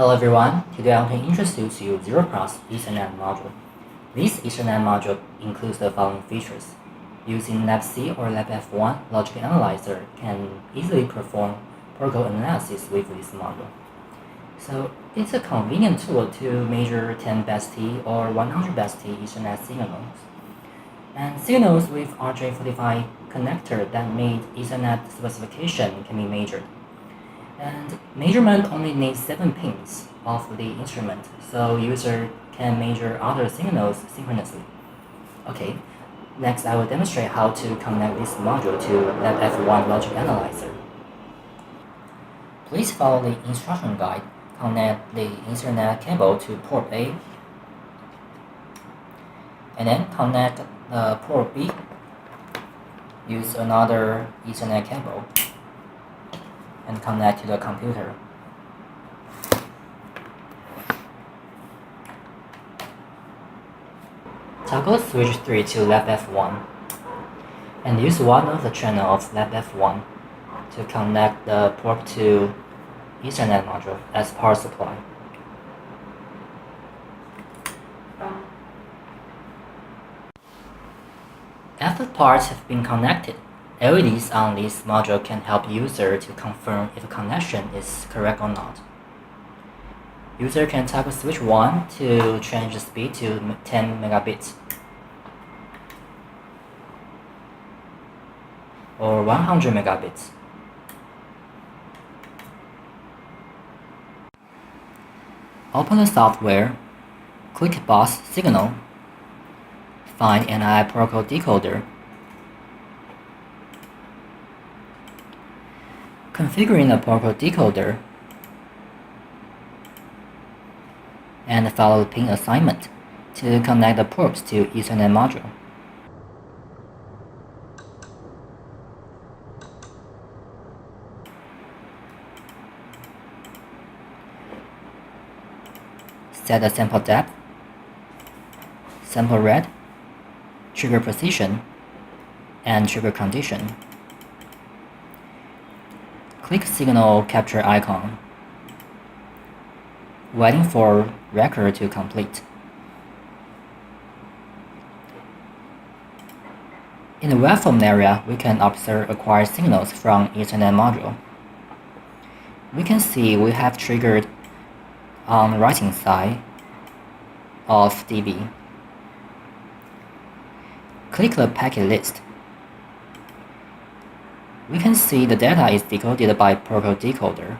Hello everyone, today I want to introduce you to ZEROPLUS Ethernet module. This Ethernet module includes the following features. Using LAP-C or LAP-F1 logic analyzer can easily perform protocol analysis with this module. So it's a convenient tool to measure 10 BST or 100 BST Ethernet signals. And signals with RJ45 connector that meet Ethernet specification can be measured. And measurement only needs 7 pins of the instrument, so user can measure other signals synchronously. Okay, next I will demonstrate how to connect this module to LAP-F1 logic analyzer. Please follow the instruction guide. Connect the Ethernet cable to port A, and then connect the port B. Use another Ethernet cable and connect to the computer. Toggle switch 3 to LAP-F1 and use one of the channel of LAP-F1 to connect the port to Ethernet module as power supply. After parts have been connected, LEDs on this module can help user to confirm if a connection is correct or not. User can toggle switch 1 to change the speed to 10 megabits or 100 megabits. Open the software, click bus signal, find NI protocol decoder. Configuring the protocol decoder and follow the pin assignment to connect the ports to Ethernet module. Set the sample depth, sample rate, trigger position, and trigger condition. Click signal capture icon, waiting for record to complete. In the waveform area, we can observe acquired signals from Ethernet module. We can see we have triggered on the right hand side of dB. Click the packet list. We can see the data is decoded by protocol decoder.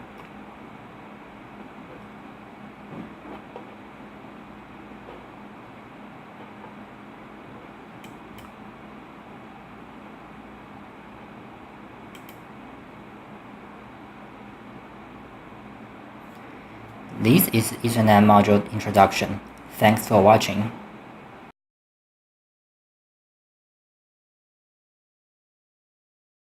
This is Ethernet module introduction. Thanks for watching.